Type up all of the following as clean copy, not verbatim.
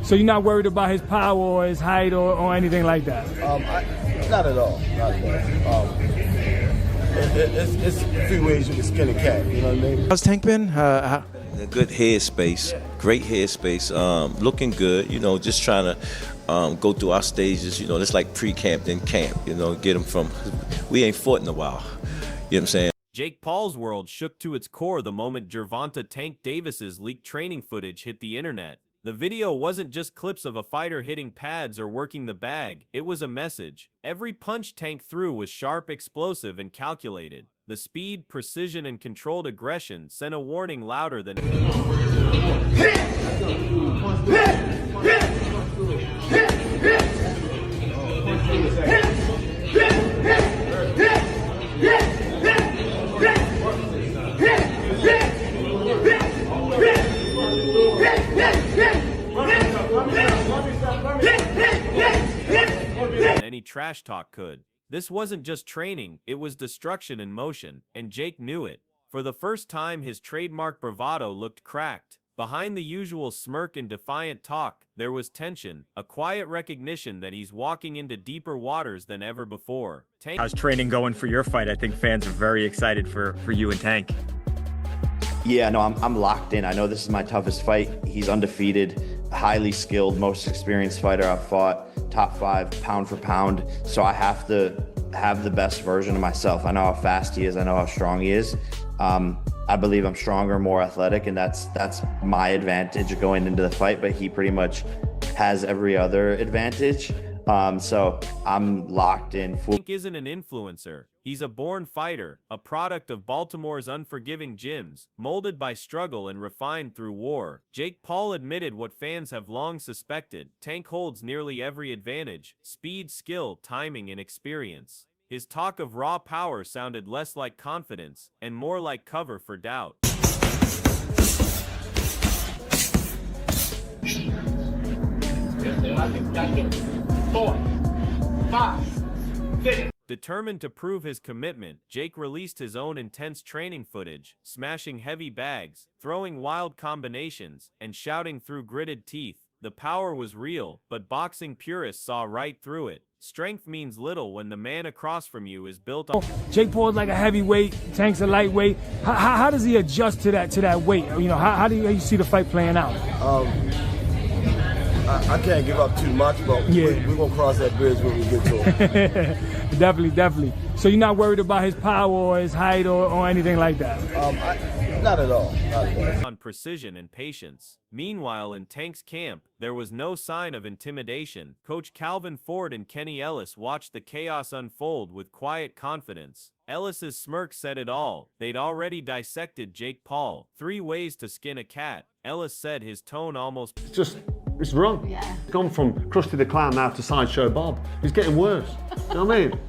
So you're not worried about his power or his height or anything like that? Not at all. Not at all. It's a few ways you can skin a cat. You know what I mean? How's Tank been? In a good headspace, great headspace, looking good, you know, just trying to go through our stages, you know, it's like pre-camp, then camp, you know, get them from, we ain't fought in a while, you know what I'm saying? Jake Paul's world shook to its core the moment Gervonta "Tank" Davis's leaked training footage hit the internet. The video wasn't just clips of a fighter hitting pads or working the bag, it was a message. Every punch Tank threw was sharp, explosive, and calculated. The speed, precision, and controlled aggression sent a warning louder than any trash talk could. This wasn't just training, it was destruction in motion, and Jake knew it. For the first time, his trademark bravado looked cracked. Behind the usual smirk and defiant talk, there was tension, a quiet recognition that he's walking into deeper waters than ever before. Tank. How's training going for your fight? I think fans are very excited for you and Tank. Yeah, no, I'm locked in. I know this is my toughest fight. He's undefeated, highly skilled, most experienced fighter I've fought, top 5 pound for pound. So I have to have the best version of myself. I know how fast he is. I know how strong he is. I believe I'm stronger, more athletic, and that's my advantage going into the fight, but he pretty much has every other advantage. So I'm locked in. Tank isn't an influencer. He's a born fighter, a product of Baltimore's unforgiving gyms, molded by struggle and refined through war. Jake Paul admitted what fans have long suspected. Tank holds nearly every advantage: speed, skill, timing, and experience. His talk of raw power sounded less like confidence and more like cover for doubt. Determined to prove his commitment, Jake released his own intense training footage, smashing heavy bags, throwing wild combinations, and shouting through gritted teeth. The power was real, but boxing purists saw right through it. Strength means little when the man across from you is built on. Jake Paul's like a heavyweight, Tank's a lightweight. How does he adjust to that weight? You know, how do you see the fight playing out? I can't give up too much, but Yeah. we're going to cross that bridge when we get to it. Definitely. So you're not worried about his power or his height or anything like that? Not at all. Not at all. On precision and patience. Meanwhile, in Tank's camp, there was no sign of intimidation. Coach Calvin Ford and Kenny Ellis watched the chaos unfold with quiet confidence. Ellis's smirk said it all. They'd already dissected Jake Paul. 3 ways to skin a cat. Ellis said, his tone almost... It's wrong. Yeah. It's gone from Krusty the Clown now to Sideshow Bob. He's getting worse. You know what I mean?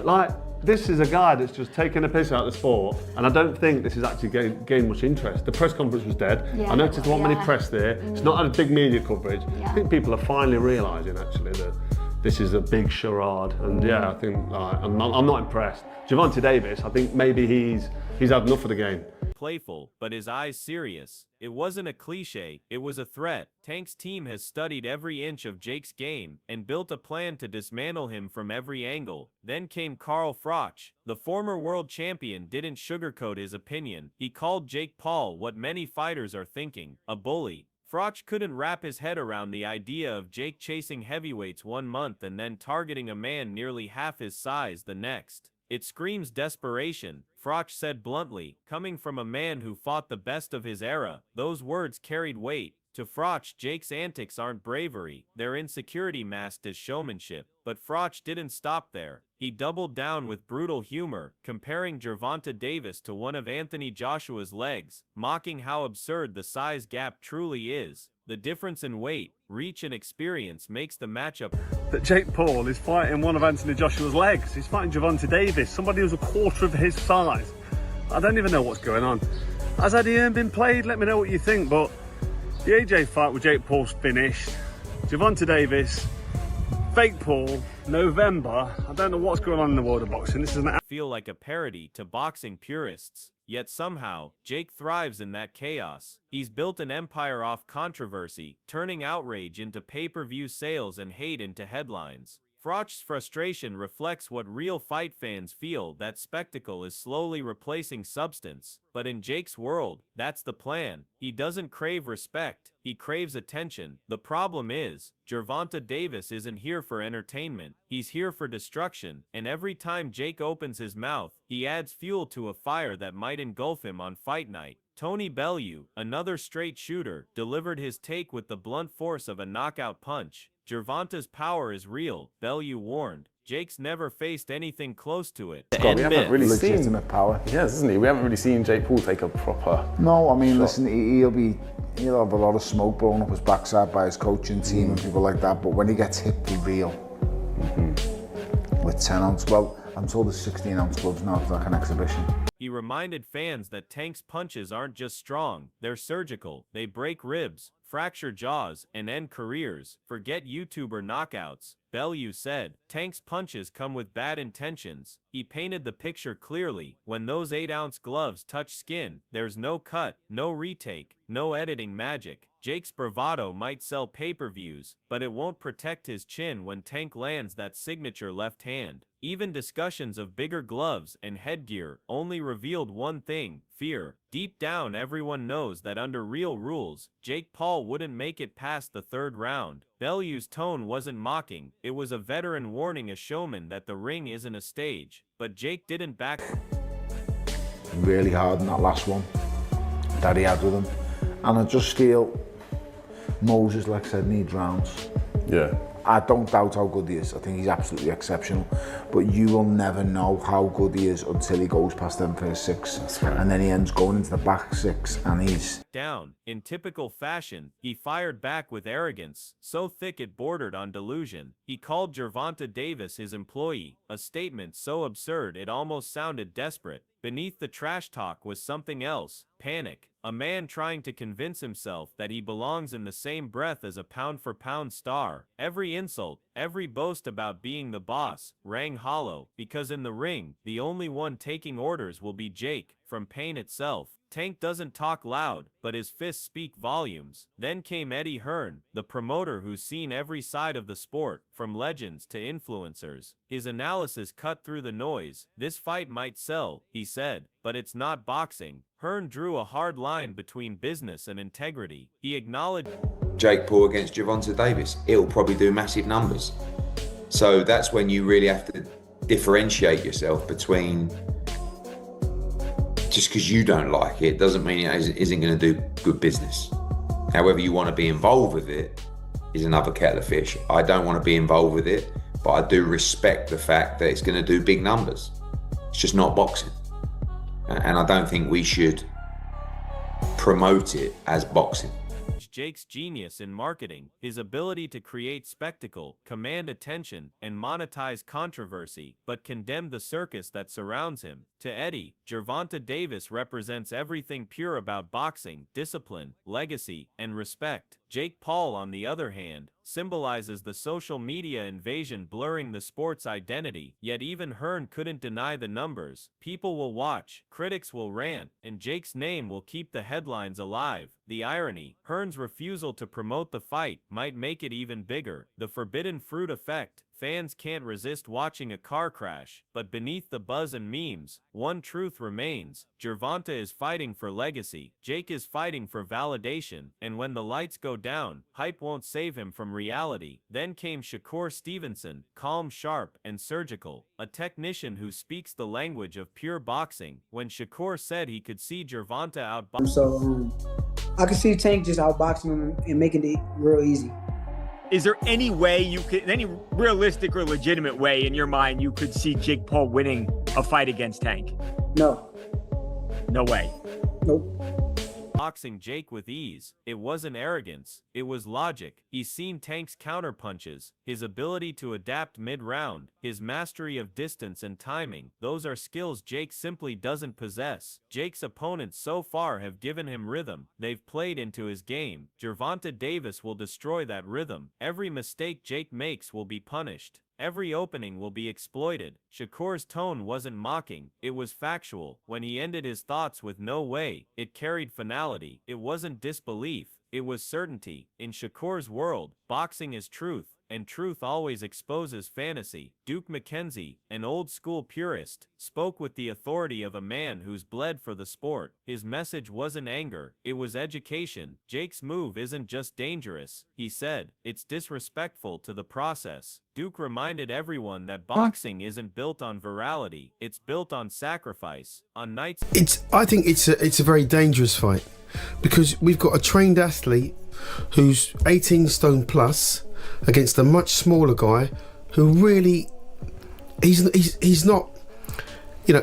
Like, this is a guy that's just taking a piss out of the sport, and I don't think this is actually gained much interest. The press conference was dead. Yeah, I noticed there weren't many yeah. press there. It's not had a big media coverage. Yeah. I think people are finally realising, actually, that this is a big charade. And yeah, I think I'm not impressed. Gervonta Davis, I think maybe he's had enough of the game. Playful, but his eyes serious. It wasn't a cliche, it was a threat. Tank's team has studied every inch of Jake's game and built a plan to dismantle him from every angle. Then came Carl Froch. The former world champion didn't sugarcoat his opinion. He called Jake Paul what many fighters are thinking, a bully. Froch couldn't wrap his head around the idea of Jake chasing heavyweights 1 month and then targeting a man nearly half his size the next. It screams desperation, Froch said bluntly, coming from a man who fought the best of his era. Those words carried weight. To Froch, Jake's antics aren't bravery, they're insecurity masked as showmanship. But Froch didn't stop there. He doubled down with brutal humor, comparing Gervonta Davis to one of Anthony Joshua's legs, mocking how absurd the size gap truly is. The difference in weight, reach, and experience makes the matchup. That Jake Paul is fighting one of Anthony Joshua's legs. He's fighting Gervonta Davis, somebody who's a quarter of his size. I don't even know what's going on. Has Eddie Hearn been played? Let me know what you think, but the AJ fight with Jake Paul's finished. Gervonta Davis, fake Paul, November. I don't know what's going on in the world of boxing. This is an Feel like a parody to boxing purists. yet somehow, Jake thrives in that chaos. He's built an empire off controversy, turning outrage into pay-per-view sales and hate into headlines. Froch's frustration reflects what real fight fans feel, that spectacle is slowly replacing substance. But in Jake's world, that's the plan. He doesn't crave respect, he craves attention. The problem is, Gervonta Davis isn't here for entertainment, he's here for destruction, and every time Jake opens his mouth, he adds fuel to a fire that might engulf him on fight night. Tony Bellew, another straight shooter, delivered his take with the blunt force of a knockout punch. Gervonta's power is real, Bellew warned. Jake's never faced anything close to it. God, we haven't really seen legitimate power. He has, isn't he? We haven't really seen Jake Paul take a proper. No, I mean, shot. listen, he'll have a lot of smoke blown up his backside by his coaching team and people like that. But when he gets hit for real with 10 ounce, well, I'm told there's 16 ounce gloves now for like an exhibition. He reminded fans that Tank's punches aren't just strong, they're surgical. They break ribs, fracture jaws, and end careers. Forget YouTuber knockouts, Bellew said. Tank's punches come with bad intentions. He painted the picture clearly. When those 8-ounce gloves touch skin, there's no cut, no retake, no editing magic. Jake's bravado might sell pay-per-views, but it won't protect his chin when Tank lands that signature left hand. Even discussions of bigger gloves and headgear only revealed one thing: fear. Deep down, everyone knows that under real rules, Jake Paul wouldn't make it past the third round. Bellew's tone wasn't mocking, it was a veteran warning a showman that the ring isn't a stage. But Jake didn't back. Really hard in that last one that he had with him. And I just feel Moses, like I said, needs rounds. Yeah. I don't doubt how good he is. I think he's absolutely exceptional. But you will never know how good he is until he goes past them first 6. Right. And then he ends going into the back 6 and he's... Down. In typical fashion, he fired back with arrogance, so thick it bordered on delusion. He called Gervonta Davis his employee, a statement so absurd it almost sounded desperate. Beneath the trash talk was something else: panic. A man trying to convince himself that he belongs in the same breath as a pound-for-pound star. Every insult, every boast about being the boss, rang hollow, because in the ring, the only one taking orders will be Jake, from pain itself. Tank doesn't talk loud, but his fists speak volumes. Then came Eddie Hearn, the promoter who's seen every side of the sport, from legends to influencers. His analysis cut through the noise. This fight might sell, he said, but it's not boxing. Hearn drew a hard line between business and integrity. He acknowledged Jake Paul against Gervonta Davis, it'll probably do massive numbers. So that's when you really have to differentiate yourself between, just because you don't like it doesn't mean it isn't going to do good business. However you want to be involved with it is another kettle of fish. I don't want to be involved with it, but I do respect the fact that it's going to do big numbers. It's just not boxing. And I don't think we should promote it as boxing. Jake's genius in marketing, his ability to create spectacle, command attention, and monetize controversy, but condemned the circus that surrounds him. To Eddie, Gervonta Davis represents everything pure about boxing: discipline, legacy, and respect. Jake Paul, on the other hand, symbolizes the social media invasion blurring the sport's identity. Yet even Hearn couldn't deny the numbers. People will watch, critics will rant, and Jake's name will keep the headlines alive. The irony: Hearn's refusal to promote the fight might make it even bigger. The forbidden fruit effect. Fans can't resist watching a car crash, but beneath the buzz and memes, one truth remains: Gervonta is fighting for legacy, Jake is fighting for validation, and when the lights go down, hype won't save him from reality. Then came Shakur Stevenson, calm, sharp, and surgical, a technician who speaks the language of pure boxing. When Shakur said he could see Gervonta outboxing, so I could see Tank just outboxing him and making it real easy. Is there any way you could, any realistic or legitimate way in your mind you could see Jake Paul winning a fight against Tank? No. No way. Nope. boxing Jake with ease. It wasn't arrogance, it was logic. He's seen Tank's counterpunches, his ability to adapt mid-round, his mastery of distance and timing. Those are skills Jake simply doesn't possess. Jake's opponents so far have given him rhythm. They've played into his game. Gervonta Davis will destroy that rhythm. Every mistake Jake makes will be punished. Every opening will be exploited. Shakur's tone wasn't mocking, it was factual. When he ended his thoughts with "no way," it carried finality. It wasn't disbelief, it was certainty. In Shakur's world, boxing is truth, and truth always exposes fantasy. Duke McKenzie, an old-school purist, spoke with the authority of a man who's bled for the sport. His message wasn't anger, it was education. Jake's move isn't just dangerous, he said, it's disrespectful to the process. Duke reminded everyone that boxing isn't built on virality, it's built on sacrifice. On nights I think it's a very dangerous fight, because we've got a trained athlete who's 18 stone plus against a much smaller guy who really he's not,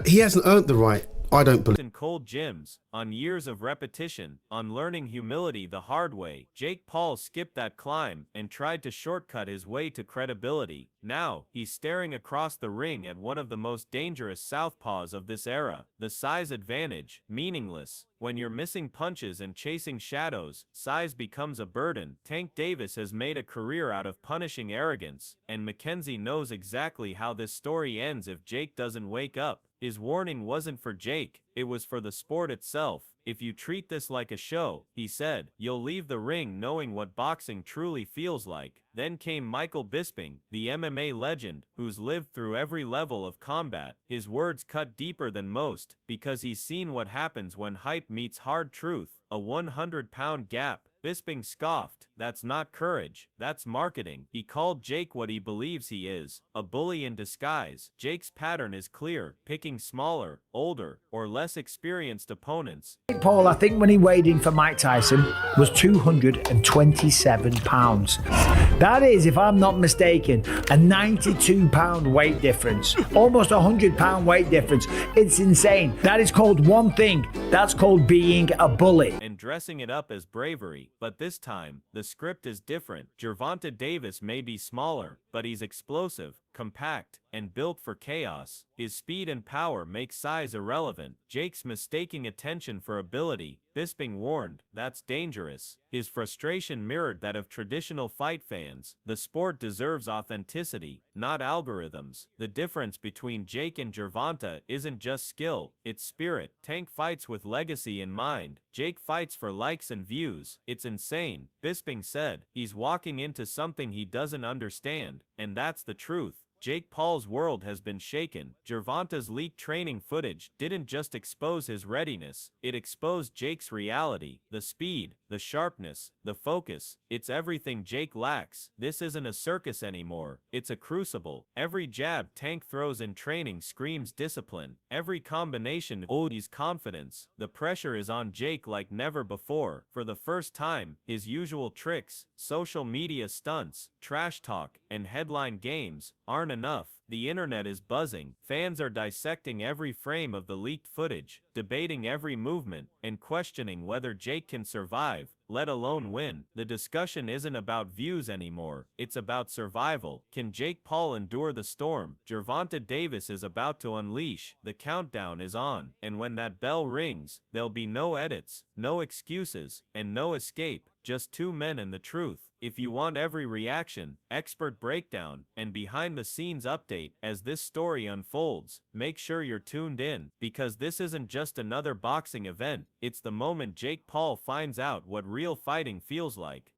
he hasn't earned the right, I don't believe. In cold gyms, on years of repetition, on learning humility the hard way, Jake Paul skipped that climb and tried to shortcut his way to credibility. Now, he's staring across the ring at one of the most dangerous southpaws of this era. The size advantage, meaningless. When you're missing punches and chasing shadows, size becomes a burden. Tank Davis has made a career out of punishing arrogance, and McKenzie knows exactly how this story ends if Jake doesn't wake up. His warning wasn't for Jake, it was for the sport itself. If you treat this like a show, he said, you'll leave the ring knowing what boxing truly feels like. Then came Michael Bisping, the MMA legend, who's lived through every level of combat. His words cut deeper than most, because he's seen what happens when hype meets hard truth, a 100-pound gap. Bisping scoffed, that's not courage, that's marketing. He called Jake what he believes he is, a bully in disguise. Jake's pattern is clear, picking smaller, older, or less experienced opponents. Paul, I think when he weighed in for Mike Tyson, was 227 pounds. That is, if I'm not mistaken, a 92-pound weight difference. Almost a 100-pound weight difference. It's insane. That is called one thing. That's called being a bully. And dressing it up as bravery. But this time, the script is different. Gervonta Davis may be smaller, but he's explosive, compact, and built for chaos. His speed and power make size irrelevant. Jake's mistaking attention for ability. Bisping warned, that's dangerous. His frustration mirrored that of traditional fight fans. The sport deserves authenticity, not algorithms. The difference between Jake and Gervonta isn't just skill, it's spirit. Tank fights with legacy in mind. Jake fights for likes and views. It's insane. Bisping said, he's walking into something he doesn't understand, and that's the truth. Jake Paul's world has been shaken. Gervonta's leaked training footage didn't just expose his readiness, it exposed Jake's reality. The speed, the sharpness, the focus, it's everything Jake lacks. This isn't a circus anymore, it's a crucible. Every jab Tank throws in training screams discipline. Every combination odies confidence. The pressure is on Jake like never before. For the first time, his usual tricks, social media stunts, trash talk, and headline games aren't enough. The internet is buzzing. Fans are dissecting every frame of the leaked footage, debating every movement, and questioning whether Jake can survive, let alone win. The discussion isn't about views anymore, it's about survival. Can Jake Paul endure the storm? Gervonta Davis is about to unleash. The countdown is on, and when that bell rings, there'll be no edits, no excuses, and no escape. Just two men and the truth. If you want every reaction, expert breakdown, and behind-the-scenes update as this story unfolds, make sure you're tuned in, because this isn't just another boxing event, it's the moment Jake Paul finds out what real fighting feels like.